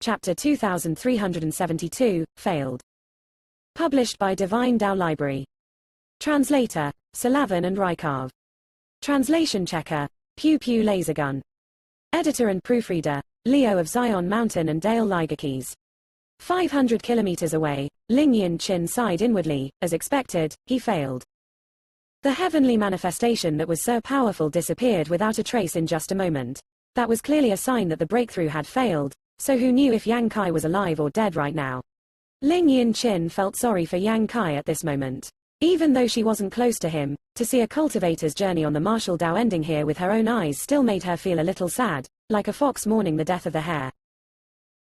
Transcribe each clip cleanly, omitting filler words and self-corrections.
Chapter 2372, Failed. Published by Divine Tao Library. Translator, Salavin and Rykov. Translation checker, Pew Pew Lasergun. Editor and proofreader, Leo of Zion Mountain and Dale Ligerkeys. 500 kilometers away, Ling Yin Chin sighed inwardly. As expected, he failed. The heavenly manifestation that was so powerful disappeared without a trace in just a moment. That was clearly a sign that the breakthrough had failed, so who knew if Yang Kai was alive or dead right now? Ling Yin Chin felt sorry for Yang Kai at this moment. Even though she wasn't close to him, to see a cultivator's journey on the martial Tao ending here with her own eyes still made her feel a little sad, like a fox mourning the death of the hare.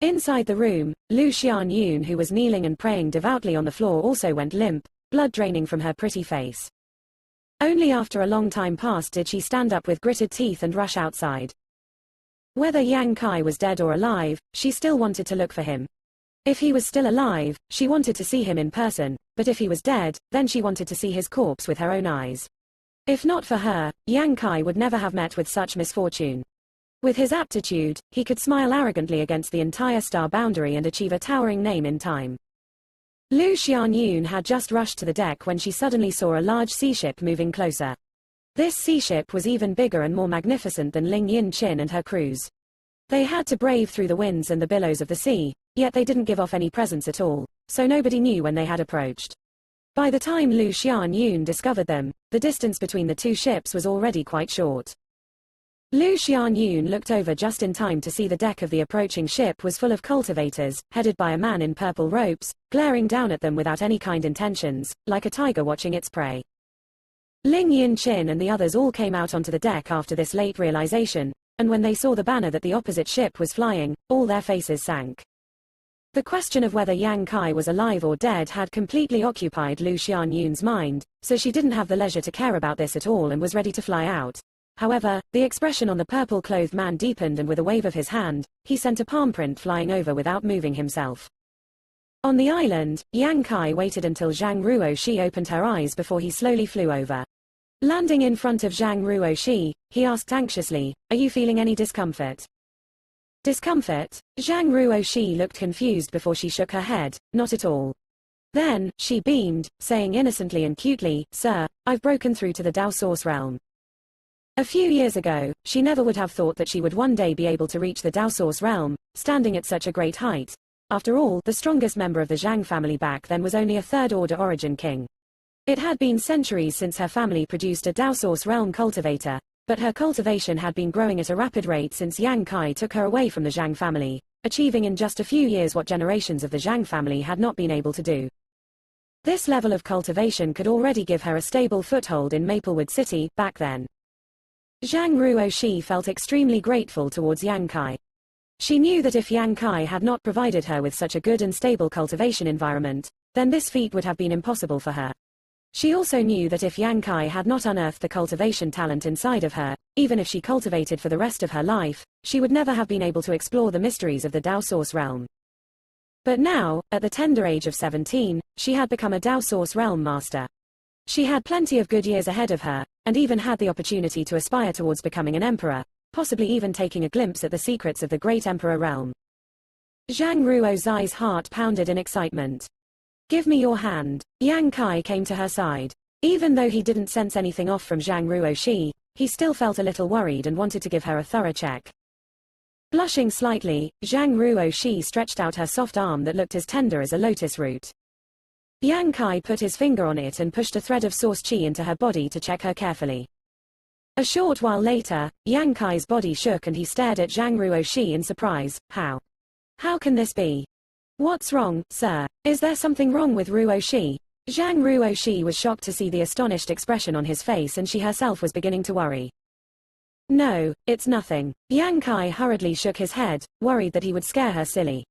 Inside the room, Lu Xianyun, who was kneeling and praying devoutly on the floor, also went limp, blood draining from her pretty face. Only after a long time passed did she stand up with gritted teeth and rush outside. Whether Yang Kai was dead or alive, she still wanted to look for him. If he was still alive, she wanted to see him in person, but if he was dead, then she wanted to see his corpse with her own eyes. If not for her, Yang Kai would never have met with such misfortune. With his aptitude, he could smile arrogantly against the entire star boundary and achieve a towering name in time. Lu Xianyun had just rushed to the deck when she suddenly saw a large sea ship moving closer. This sea ship was even bigger and more magnificent than Ling Yin Chin and her crews. They had to brave through the winds and the billows of the sea, yet they didn't give off any presence at all, so nobody knew when they had approached. By the time Lu Xianyun discovered them, the distance between the two ships was already quite short. Lu Xianyun looked over just in time to see the deck of the approaching ship was full of cultivators, headed by a man in purple robes, glaring down at them without any kind intentions, like a tiger watching its prey. Ling Yin Chin and the others all came out onto the deck after this late realization, and when they saw the banner that the opposite ship was flying, all their faces sank. The question of whether Yang Kai was alive or dead had completely occupied Lu Xianyun's mind, so she didn't have the leisure to care about this at all and was ready to fly out. However, the expression on the purple-clothed man deepened, and with a wave of his hand, he sent a palm print flying over without moving himself. On the island, Yang Kai waited until Zhang Ruoxi opened her eyes before he slowly flew over. Landing in front of Zhang Ruoxi, he asked anxiously, "Are you feeling any discomfort?" Discomfort? Zhang Ruoxi looked confused before she shook her head, "Not at all." Then, she beamed, saying innocently and cutely, "Sir, I've broken through to the Tao Source realm." A few years ago, she never would have thought that she would one day be able to reach the Tao Source realm, standing at such a great height. After all, the strongest member of the Zhang family back then was only a third-order origin king. It had been centuries since her family produced a Tao Source realm cultivator, but her cultivation had been growing at a rapid rate since Yang Kai took her away from the Zhang family, achieving in just a few years what generations of the Zhang family had not been able to do. This level of cultivation could already give her a stable foothold in Maplewood City, back then. Zhang Ruoxi felt extremely grateful towards Yang Kai. She knew that if Yang Kai had not provided her with such a good and stable cultivation environment, then this feat would have been impossible for her. She also knew that if Yang Kai had not unearthed the cultivation talent inside of her, even if she cultivated for the rest of her life, she would never have been able to explore the mysteries of the Tao Source realm. But now, at the tender age of 17, she had become a Tao Source realm master. She had plenty of good years ahead of her, and even had the opportunity to aspire towards becoming an emperor, possibly even taking a glimpse at the secrets of the great emperor realm. Zhang Ruoxi's heart pounded in excitement. "Give me your hand." Yang Kai came to her side. Even though he didn't sense anything off from Zhang Ruoxi, he still felt a little worried and wanted to give her a thorough check. Blushing slightly, Zhang Ruoxi stretched out her soft arm that looked as tender as a lotus root. Yang Kai put his finger on it and pushed a thread of source qi into her body to check her carefully. A short while later, Yang Kai's body shook and he stared at Zhang Ruoxi in surprise. How can this be? What's wrong, sir? Is there something wrong with Ruoxi? Zhang Ruoxi was shocked to see the astonished expression on his face, and she herself was beginning to worry. "No, it's nothing." Yang Kai hurriedly shook his head, worried that he would scare her silly.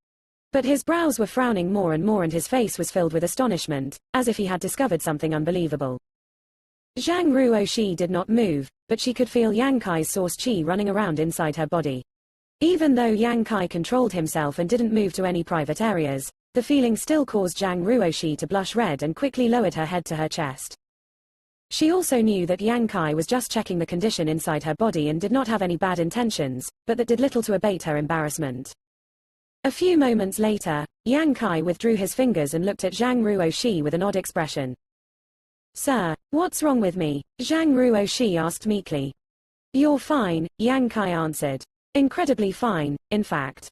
But his brows were frowning more and more and his face was filled with astonishment, as if he had discovered something unbelievable. Zhang Ruoxi did not move, but she could feel Yang Kai's source qi running around inside her body. Even though Yang Kai controlled himself and didn't move to any private areas, the feeling still caused Zhang Ruoxi to blush red and quickly lowered her head to her chest. She also knew that Yang Kai was just checking the condition inside her body and did not have any bad intentions, but that did little to abate her embarrassment. A few moments later, Yang Kai withdrew his fingers and looked at Zhang Ruoxi with an odd expression. Sir, what's wrong with me? Zhang Ruoxi asked meekly. You're fine, Yang Kai answered. Incredibly fine, in fact.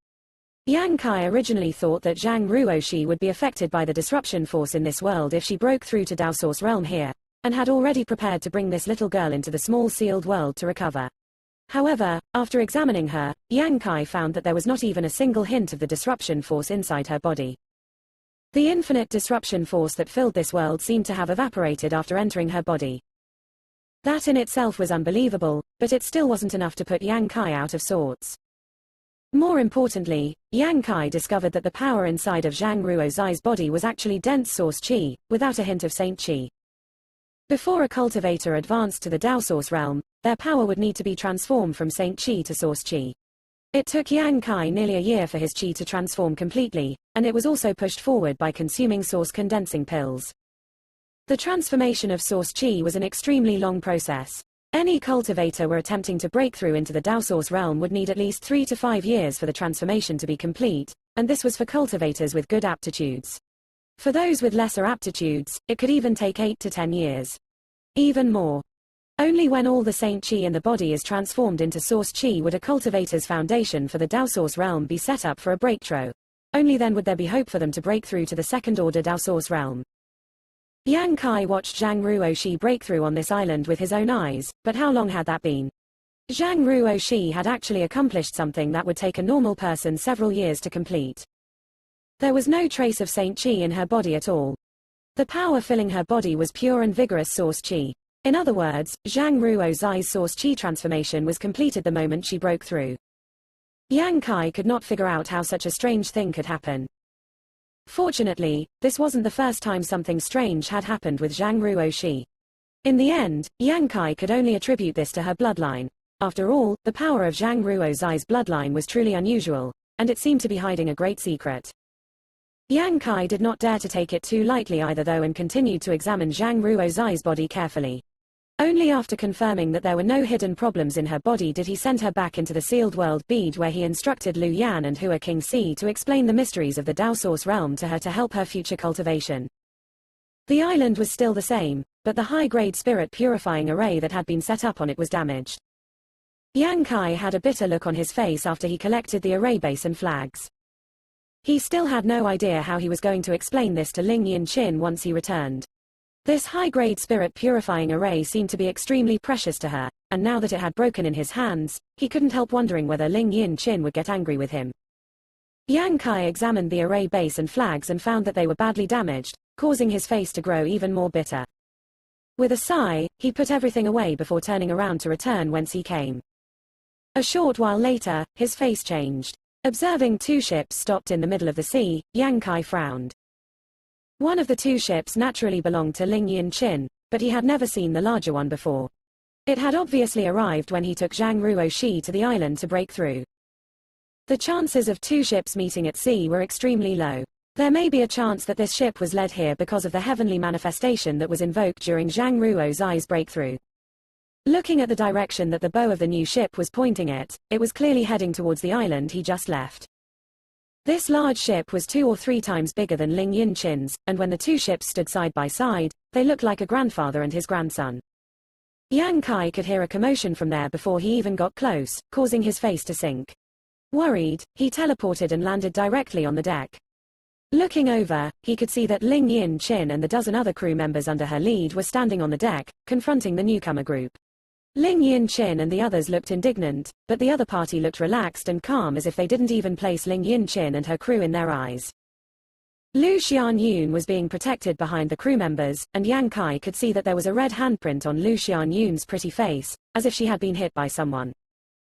Yang Kai originally thought that Zhang Ruoxi would be affected by the disruption force in this world if she broke through to Dao Source realm here, and had already prepared to bring this little girl into the small sealed world to recover. However, after examining her, Yang Kai found that there was not even a single hint of the disruption force inside her body. The infinite disruption force that filled this world seemed to have evaporated after entering her body. That in itself was unbelievable, but it still wasn't enough to put Yang Kai out of sorts. More importantly, Yang Kai discovered that the power inside of Zhang Ruoxi's body was actually dense source qi, without a hint of saint qi. Before a cultivator advanced to the Dao Source realm, their power would need to be transformed from Saint Qi to Source Qi. It took Yang Kai nearly a year for his Qi to transform completely, and it was also pushed forward by consuming Source condensing pills. The transformation of Source Qi was an extremely long process. Any cultivator were attempting to break through into the Dao Source realm would need at least 3 to 5 years for the transformation to be complete, and this was for cultivators with good aptitudes. For those with lesser aptitudes, it could even take 8 to 10 years. Even more. Only when all the Saint Qi in the body is transformed into Source Qi would a cultivator's foundation for the Dao Source realm be set up for a breakthrough. Only then would there be hope for them to break through to the second-order Dao Source realm. Yang Kai watched Zhang Ruoxi break through on this island with his own eyes, but how long had that been? Zhang Ruoxi had actually accomplished something that would take a normal person several years to complete. There was no trace of Saint Qi in her body at all. The power filling her body was pure and vigorous Source Qi. In other words, Zhang Ruoxi's Source Qi transformation was completed the moment she broke through. Yang Kai could not figure out how such a strange thing could happen. Fortunately, this wasn't the first time something strange had happened with Zhang Ruoxi. In the end, Yang Kai could only attribute this to her bloodline. After all, the power of Zhang Ruoxi's bloodline was truly unusual, and it seemed to be hiding a great secret. Yang Kai did not dare to take it too lightly either though and continued to examine Zhang Ruoxi's body carefully. Only after confirming that there were no hidden problems in her body did he send her back into the sealed world bead where he instructed Lu Yan and Hua King Si to explain the mysteries of the Dao Source realm to her to help her future cultivation. The island was still the same, but the high-grade spirit purifying array that had been set up on it was damaged. Yang Kai had a bitter look on his face after he collected the array base and flags. He still had no idea how he was going to explain this to Ling Yin once he returned. This high-grade spirit purifying array seemed to be extremely precious to her, and now that it had broken in his hands, he couldn't help wondering whether Ling Yin would get angry with him. Yang Kai examined the array base and flags and found that they were badly damaged, causing his face to grow even more bitter. With a sigh, he put everything away before turning around to return whence he came. A short while later, his face changed. Observing 2 ships stopped in the middle of the sea, Yang Kai frowned. One of the 2 ships naturally belonged to Ling Yin, but he had never seen the larger one before. It had obviously arrived when he took Zhang Ruoxi to the island to break through. The chances of 2 ships meeting at sea were extremely low. There may be a chance that this ship was led here because of the heavenly manifestation that was invoked during Zhang Ruoxi's breakthrough. Looking at the direction that the bow of the new ship was pointing it was clearly heading towards the island he just left. This large ship was 2 or 3 times bigger than Ling Yin's, and when the 2 ships stood side by side, they looked like a grandfather and his grandson. Yang Kai could hear a commotion from there before he even got close, causing his face to sink. Worried, he teleported and landed directly on the deck. Looking over, he could see that Ling Yin and the dozen other crew members under her lead were standing on the deck, confronting the newcomer group. Ling Yin and the others looked indignant, but the other party looked relaxed and calm as if they didn't even place Ling Yin and her crew in their eyes. Lu Xianyun was being protected behind the crew members, and Yang Kai could see that there was a red handprint on Lu Xianyun's pretty face, as if she had been hit by someone.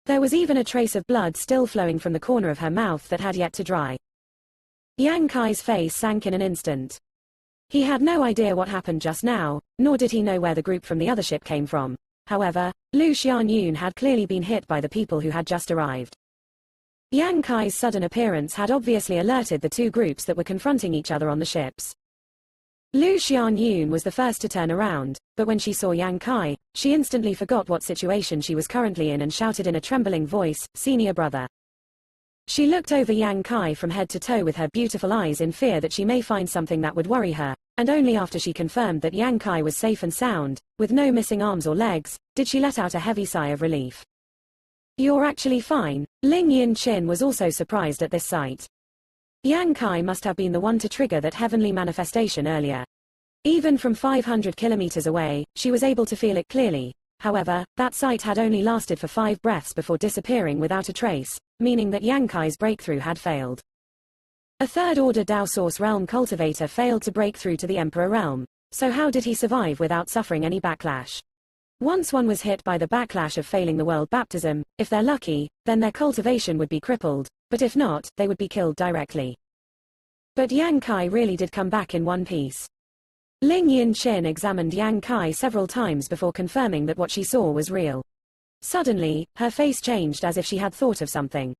There was even a trace of blood still flowing from the corner of her mouth that had yet to dry. Yang Kai's face sank in an instant. He had no idea what happened just now, nor did he know where the group from the other ship came from. However, Lu Xianyun had clearly been hit by the people who had just arrived. Yang Kai's sudden appearance had obviously alerted the 2 groups that were confronting each other on the ships. Lu Xianyun was the first to turn around, but when she saw Yang Kai, she instantly forgot what situation she was currently in and shouted in a trembling voice, "Senior brother." She looked over Yang Kai from head to toe with her beautiful eyes in fear that she may find something that would worry her, and only after she confirmed that Yang Kai was safe and sound, with no missing arms or legs, did she let out a heavy sigh of relief. "You're actually fine." Ling Yin Chin was also surprised at this sight. Yang Kai must have been the one to trigger that heavenly manifestation earlier. Even from 500 kilometers away, she was able to feel it clearly. However, that sight had only lasted for 5 breaths before disappearing without a trace, meaning that Yang Kai's breakthrough had failed. A third-order Dao Source Realm cultivator failed to break through to the Emperor Realm, so how did he survive without suffering any backlash? Once one was hit by the backlash of failing the world baptism, if they're lucky, then their cultivation would be crippled, but if not, they would be killed directly. But Yang Kai really did come back in one piece. Ling Yin Chin examined Yang Kai several times before confirming that what she saw was real. Suddenly, her face changed as if she had thought of something.